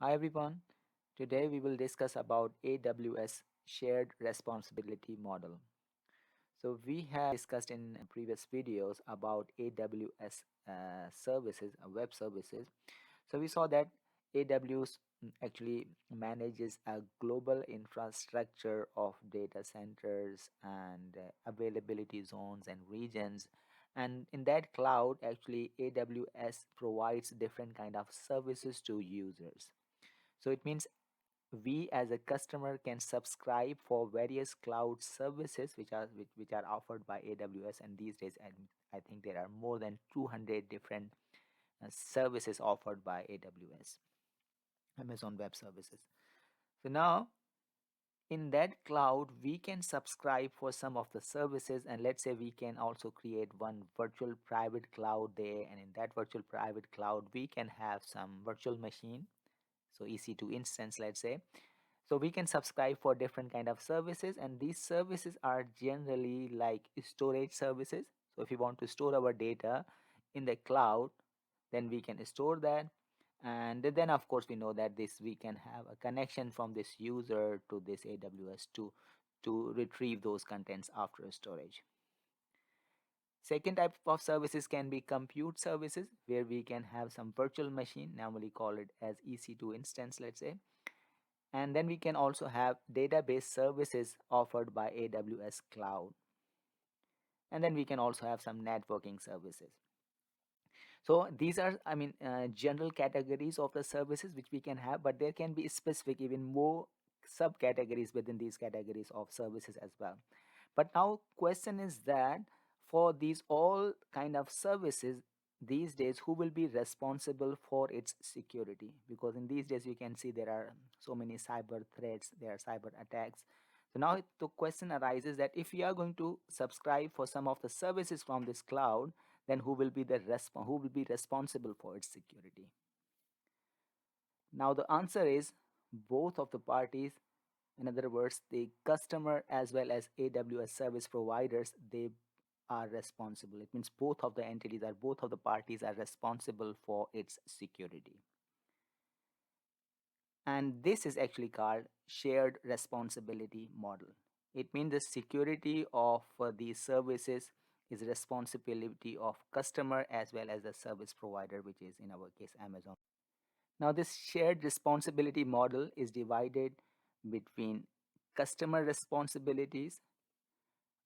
Hi everyone. Today we will discuss about AWS Shared Responsibility Model. So we have discussed in previous videos about AWS services, web services. So we saw that AWS actually manages a global infrastructure of data centers and availability zones and regions. And in that cloud, actually AWS provides different kind of services to users. So it means we as a customer can subscribe for various cloud services which are offered by AWS, and these days I think there are more than 200 different services offered by AWS, Amazon Web Services. So now in that cloud we can subscribe for some of the services, and let's say we can also create one virtual private cloud there, and in that virtual private cloud we can have some virtual machine, so EC2 instance, let's say. So we can subscribe for different kind of services, and these services are generally like storage services. So if you want to store our data in the cloud, then we can store that. And then of course we know that this we can have a connection from this user to this AWS to retrieve those contents after storage. Second type of services can be compute services, where we can have some virtual machine, normally call it as EC2 instance, let's say. And then we can also have database services offered by AWS Cloud. And then we can also have some networking services. So these are, general categories of the services which we can have, but there can be specific, even more subcategories within these categories of services as well. But now question is that for these all kind of services, these days who will be responsible for its security? Because in these days you can see there are so many cyber threats, there are cyber attacks. So now the question arises that if we are going to subscribe for some of the services from this cloud, then who will be responsible for its security? Now the answer is both of the parties. In other words, the customer as well as AWS service providers, they are responsible. It means both of the parties are responsible for its security. And this is actually called shared responsibility model. It means the security of these services is responsibility of customer as well as the service provider, which is in our case Amazon. Now this shared responsibility model is divided between customer responsibilities,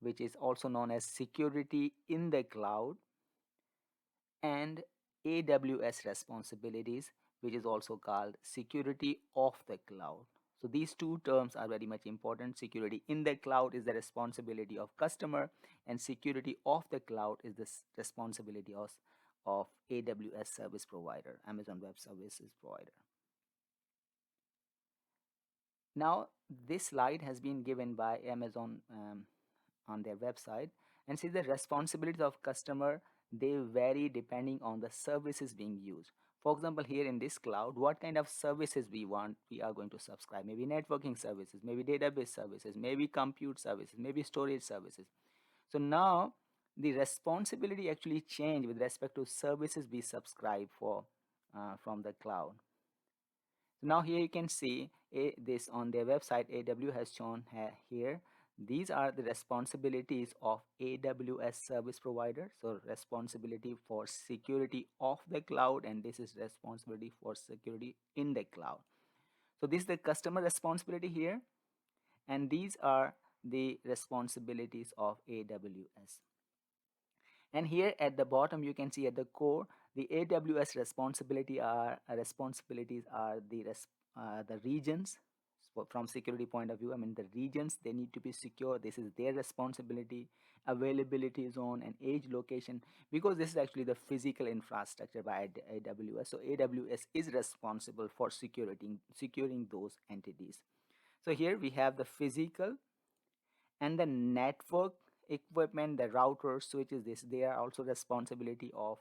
which is also known as security in the cloud, and AWS responsibilities, which is also called security of the cloud. So these two terms are very much important. Security in the cloud is the responsibility of customer, and security of the cloud is the responsibility of AWS service provider, Amazon Web Services provider. Now this slide has been given by Amazon on their website, and see the responsibilities of customer, they vary depending on the services being used. For example, here in this cloud, what kind of services we are going to subscribe? Maybe networking services, maybe database services, maybe compute services, maybe storage services. So now the responsibility actually change with respect to services we subscribe for from the cloud. So now here you can see this on their website. AW has shown here. These are the responsibilities of AWS service provider. So responsibility for security of the cloud, and this is responsibility for security in the cloud. So this is the customer responsibility here, and these are the responsibilities of AWS. And here at the bottom you can see at the core, the AWS responsibilities are the regions. So from security point of view, the regions, they need to be secure. This is their responsibility. Availability zone and edge location, because this is actually the physical infrastructure by AWS. So AWS is responsible for securing those entities. So here we have the physical and the network equipment, the routers, switches, this they are also responsibility of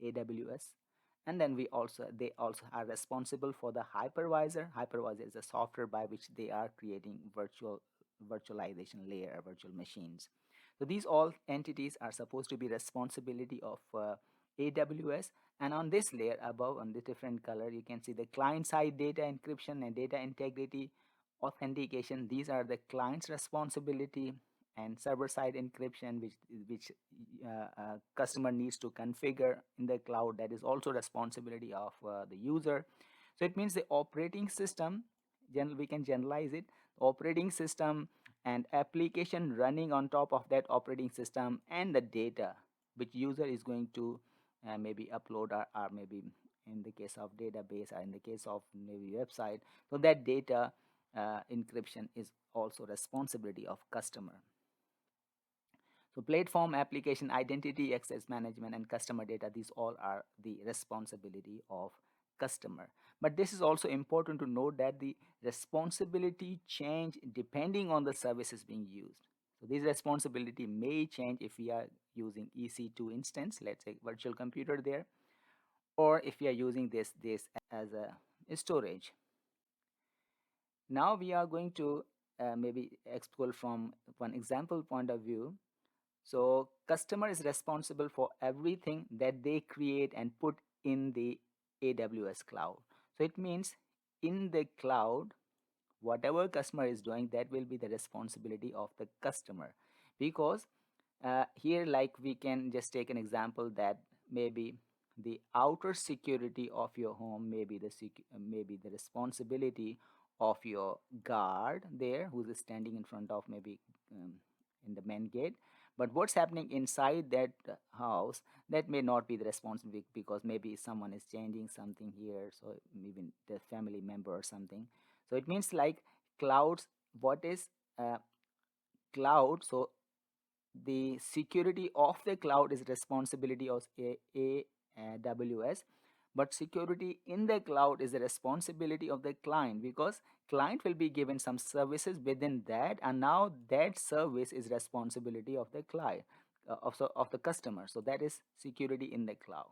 AWS. And then they also are responsible for the hypervisor is a software by which they are creating virtualization layer, virtual machines. So these all entities are supposed to be responsibility of AWS. And on this layer above, on the different color, you can see the client side data encryption and data integrity authentication. These are the client's responsibility, and server side encryption, which customer needs to configure in the cloud, that is also responsibility of the user. So it means the operating system, we can generalize it, operating system and application running on top of that operating system, and the data which user is going to maybe upload, or maybe in the case of database, or in the case of maybe website. So that data encryption is also responsibility of customer. So platform, application, identity, access management, and customer data, these all are the responsibility of customer. But this is also important to note that the responsibility change depending on the services being used. So this responsibility may change if we are using EC2 instance, let's say virtual computer there, or if we are using this as a storage. Now we are going to maybe explore from one example point of view. So customer is responsible for everything that they create and put in the AWS cloud. So it means in the cloud, whatever customer is doing, that will be the responsibility of the customer. Because here, like, we can just take an example that maybe the outer security of your home may be maybe the responsibility of your guard there, who is standing in front of maybe in the main gate. But what's happening inside that house, that may not be the responsibility, because maybe someone is changing something here, so even the family member or something. So it means like clouds, what is cloud? So the security of the cloud is responsibility of AWS, but security in the cloud is the responsibility of the client, because client will be given some services within that, and now that service is responsibility of the client, of the customer. So that is security in the cloud.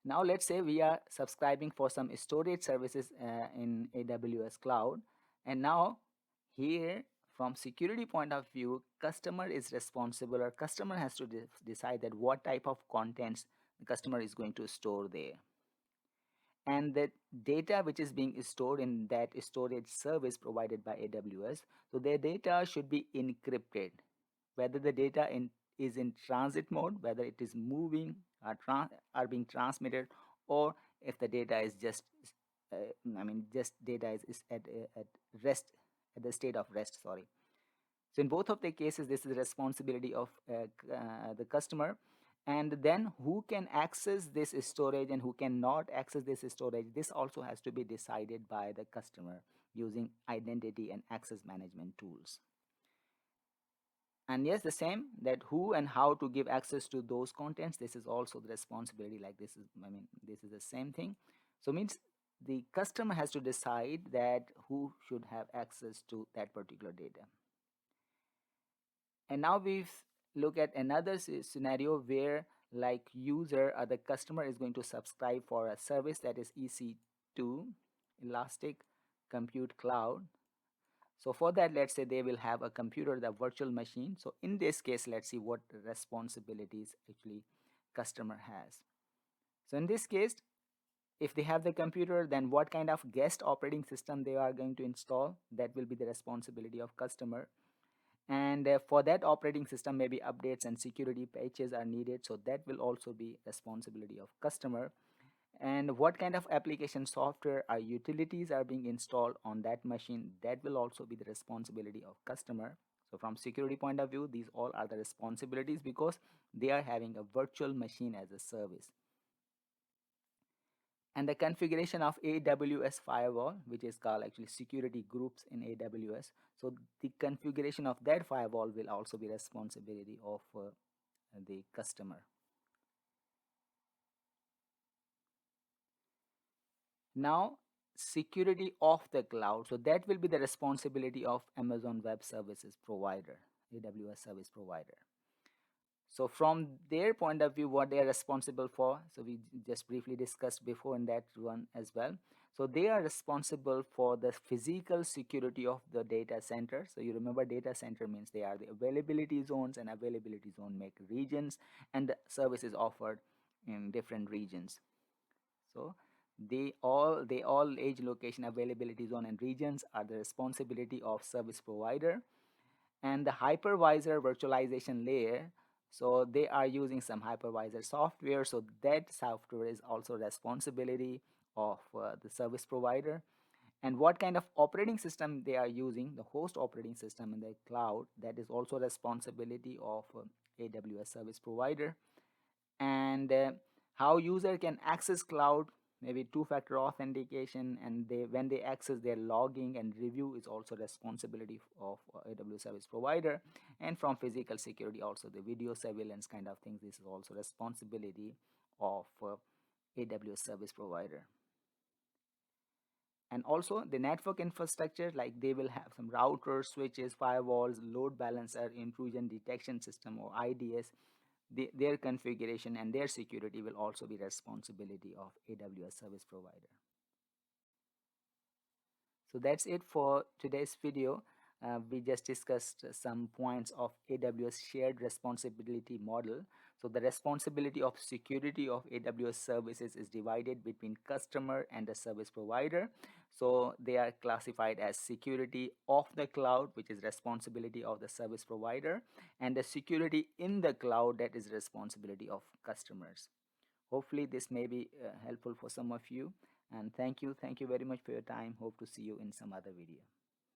Now let's say we are subscribing for some storage services in AWS cloud, and now here, from security point of view, customer is responsible, or customer has to decide that what type of contents the customer is going to store there, and the data which is being stored in that storage service provided by AWS. So their data should be encrypted, whether the data is in transit mode, whether it is moving or being transmitted, or if the data is just just data is at rest, at the state of rest, sorry. So in both of the cases, this is the responsibility of the customer. And then who can access this storage and who cannot access this storage, this also has to be decided by the customer using identity and access management tools. And yes, the same, that who and how to give access to those contents, this is also the responsibility. Like, this is, this is the same thing. So means the customer has to decide that who should have access to that particular data. And now we've look at another scenario where, like, user or the customer is going to subscribe for a service that is EC2, Elastic Compute Cloud. So for that, let's say they will have a computer, the virtual machine. So in this case, let's see what responsibilities actually customer has. So in this case, if they have the computer, then what kind of guest operating system they are going to install, that will be the responsibility of customer. And for that operating system, maybe updates and security patches are needed, so that will also be responsibility of customer. And what kind of application software or utilities are being installed on that machine, that will also be the responsibility of customer. So from security point of view, these all are the responsibilities, because they are having a virtual machine as a service. And the configuration of AWS firewall, which is called actually security groups in AWS. So the configuration of that firewall will also be responsibility of the customer. Now, security of the cloud. So that will be the responsibility of Amazon Web Services provider, AWS service provider. So from their point of view, what they are responsible for, so we just briefly discussed before in that one as well. So they are responsible for the physical security of the data center. So you remember data center means they are the availability zones, and availability zone make regions, and the service is offered in different regions. So they all age, location, availability zone, and regions are the responsibility of service provider. And the hypervisor virtualization layer, so they are using some hypervisor software, so that software is also responsibility of the service provider. And what kind of operating system they are using, the host operating system in the cloud, that is also responsibility of AWS service provider. And how user can access cloud, maybe two-factor authentication, and they when they access their logging and review is also responsibility of AWS service provider. And from physical security also, the video surveillance kind of things, this is also responsibility of AWS service provider. And also the network infrastructure, like they will have some routers, switches, firewalls, load balancer, intrusion detection system or IDS. Their configuration and their security will also be responsibility of AWS service provider. So that's it for today's video. We just discussed some points of AWS shared responsibility model. So the responsibility of security of AWS services is divided between customer and the service provider. So they are classified as security of the cloud, which is responsibility of the service provider, and the security in the cloud, that is responsibility of customers. Hopefully this may be helpful for some of you. And thank you very much for your time. Hope to see you in some other video.